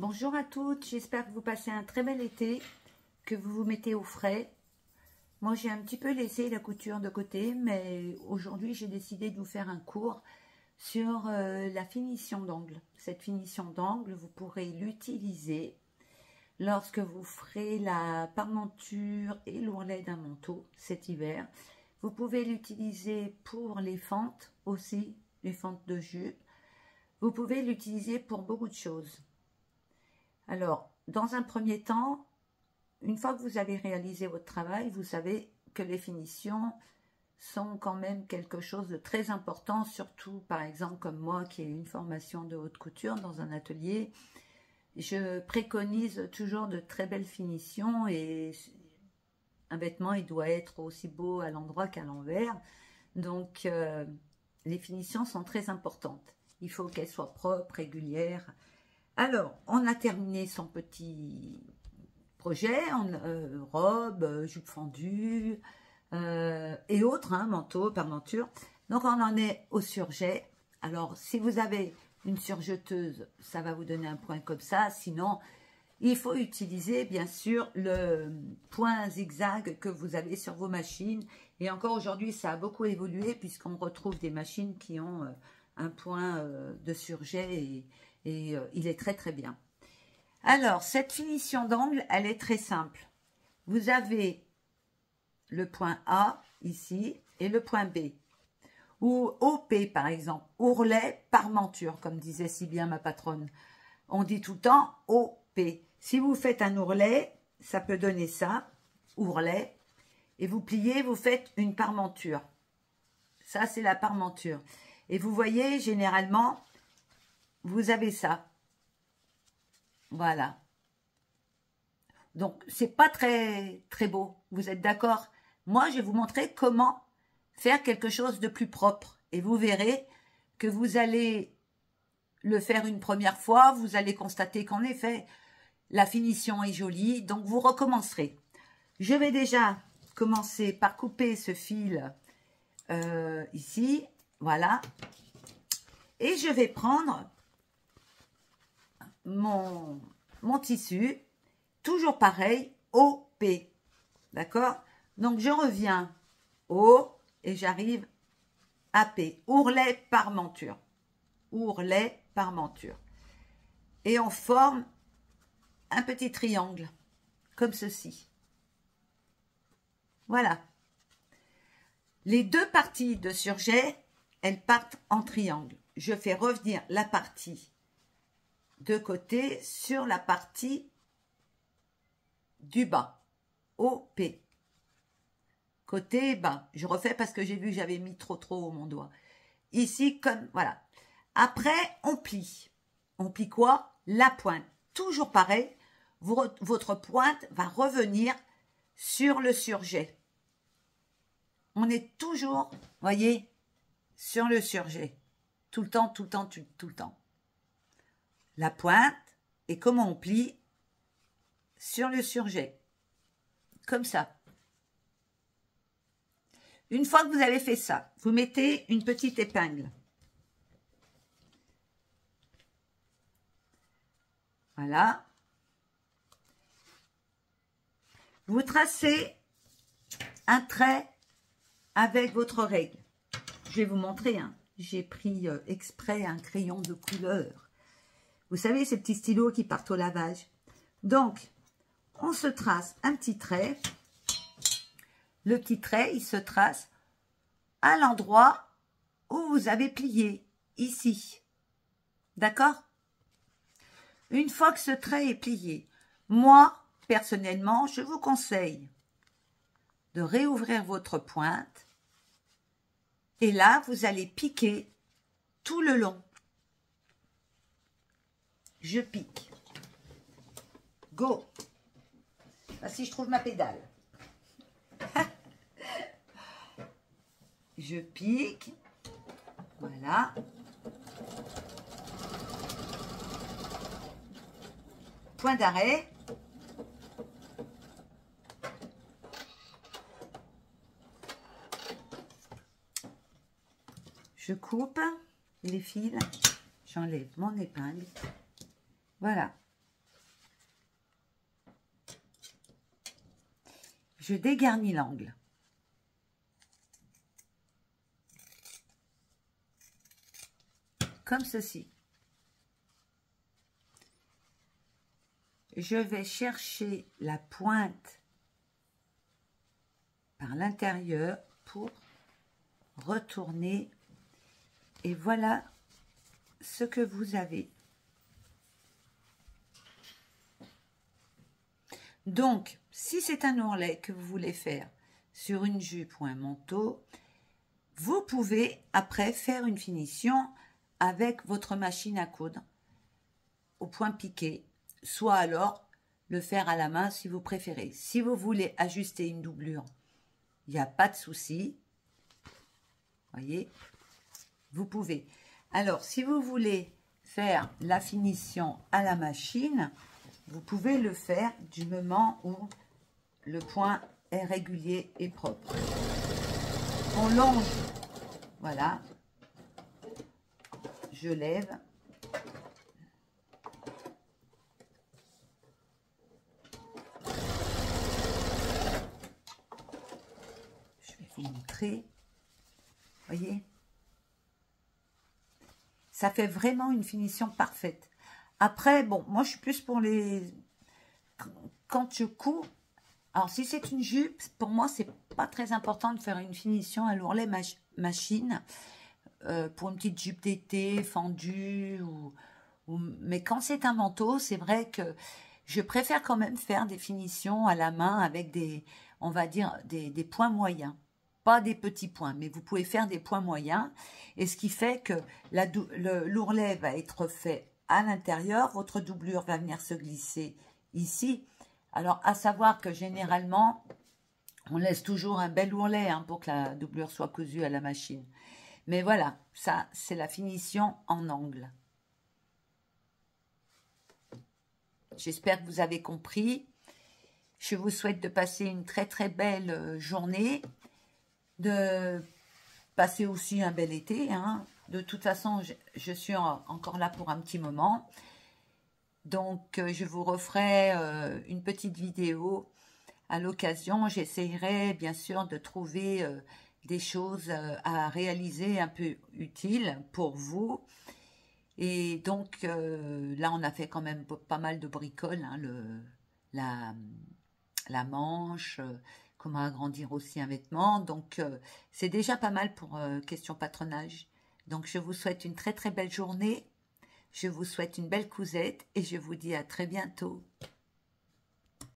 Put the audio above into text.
Bonjour à toutes, j'espère que vous passez un très bel été, que vous vous mettez au frais. Moi j'ai un petit peu laissé la couture de côté, mais aujourd'hui j'ai décidé de vous faire un cours sur la finition d'angle. Cette finition d'angle, vous pourrez l'utiliser lorsque vous ferez la parmenture et l'ourlet d'un manteau cet hiver. Vous pouvez l'utiliser pour les fentes aussi, les fentes de jupe. Vous pouvez l'utiliser pour beaucoup de choses. Alors, dans un premier temps, une fois que vous avez réalisé votre travail, vous savez que les finitions sont quand même quelque chose de très important, surtout par exemple comme moi qui ai une formation de haute couture dans un atelier. Je préconise toujours de très belles finitions et un vêtement il doit être aussi beau à l'endroit qu'à l'envers. Donc les finitions sont très importantes. Il faut qu'elles soient propres, régulières. Alors, on a terminé son petit projet en robe, jupe fendue et autres, hein, manteau, parmenture. Donc, on en est au surjet. Alors, si vous avez une surjeteuse, ça va vous donner un point comme ça. Sinon, il faut utiliser, bien sûr, le point zigzag que vous avez sur vos machines. Et encore aujourd'hui, ça a beaucoup évolué puisqu'on retrouve des machines qui ont un point de surjet et il est très très bien. Alors, cette finition d'angle, elle est très simple. Vous avez le point A ici et le point B. Ou OP par exemple, ourlet parmenture, comme disait si bien ma patronne. On dit tout le temps OP. Si vous faites un ourlet, ça peut donner ça, ourlet. Et vous pliez, vous faites une parmenture. Ça, c'est la parmenture. Et vous voyez, généralement, vous avez ça. Voilà. Donc, c'est pas très, très beau. Vous êtes d'accord? Moi, je vais vous montrer comment faire quelque chose de plus propre. Et vous verrez que vous allez le faire une première fois. Vous allez constater qu'en effet, la finition est jolie. Donc, vous recommencerez. Je vais déjà commencer par couper ce fil ici. Voilà. Et je vais prendre mon tissu, toujours pareil, OP, d'accord? Donc, je reviens O et j'arrive à P, ourlet parmenture, ourlet parmenture. Et on forme un petit triangle, comme ceci. Voilà. Les deux parties de surjet, elles partent en triangle. Je fais revenir la partie de côté sur la partie du bas, OP. Côté bas. Je refais parce que j'ai vu que j'avais mis trop mon doigt. Ici, comme, voilà. Après, on plie. On plie quoi? La pointe. Toujours pareil, votre pointe va revenir sur le surjet. On est toujours, voyez, sur le surjet. Tout le temps, tout le temps, tout le temps. La pointe et comment on plie sur le surjet. Comme ça. Une fois que vous avez fait ça, vous mettez une petite épingle. Voilà. Vous tracez un trait avec votre règle. Je vais vous montrer. Hein. J'ai pris exprès un crayon de couleur. Vous savez, ces petits stylos qui partent au lavage. Donc, on se trace un petit trait. Le petit trait, il se trace à l'endroit où vous avez plié, ici. D'accord? Une fois que ce trait est plié, moi, personnellement, je vous conseille de réouvrir votre pointe. Et là, vous allez piquer tout le long. Je pique. Go. Ah, si je trouve ma pédale. Je pique. Voilà. Point d'arrêt. Je coupe les fils. J'enlève mon épingle. Voilà. je dégarnis l'angle. Comme ceci. Je vais chercher la pointe par l'intérieur pour retourner. Et voilà ce que vous avez. Donc, si c'est un ourlet que vous voulez faire sur une jupe ou un manteau, vous pouvez après faire une finition avec votre machine à coudre au point piqué, soit alors le faire à la main si vous préférez. Si vous voulez ajuster une doublure, il n'y a pas de souci. Voyez, vous pouvez. Alors, si vous voulez faire la finition à la machine, vous pouvez le faire du moment où le point est régulier et propre. On longe, voilà. Je lève. Je vais vous montrer. Voyez? Ça fait vraiment une finition parfaite. Après, bon, moi, je suis plus pour les... Quand je couds, alors si c'est une jupe, pour moi, c'est pas très important de faire une finition à l'ourlet machine pour une petite jupe d'été fendue. Mais quand c'est un manteau, c'est vrai que je préfère quand même faire des finitions à la main avec des, on va dire, des points moyens. Pas des petits points, mais vous pouvez faire des points moyens. Et ce qui fait que l'ourlet va être fait à l'intérieur, votre doublure va venir se glisser ici. Alors, à savoir que généralement, on laisse toujours un bel ourlet hein, pour que la doublure soit cousue à la machine. Mais voilà, ça, c'est la finition en angle. J'espère que vous avez compris. Je vous souhaite de passer une très très belle journée, de passer aussi un bel été. Hein. De toute façon, je suis encore là pour un petit moment. Donc, je vous referai une petite vidéo à l'occasion. J'essayerai bien sûr de trouver des choses à réaliser un peu utiles pour vous. Et donc, là, on a fait quand même pas mal de bricoles. Hein, la manche, comment agrandir aussi un vêtement. Donc, c'est déjà pas mal pour question patronage. Donc, je vous souhaite une très très belle journée. Je vous souhaite une belle cousette et je vous dis à très bientôt.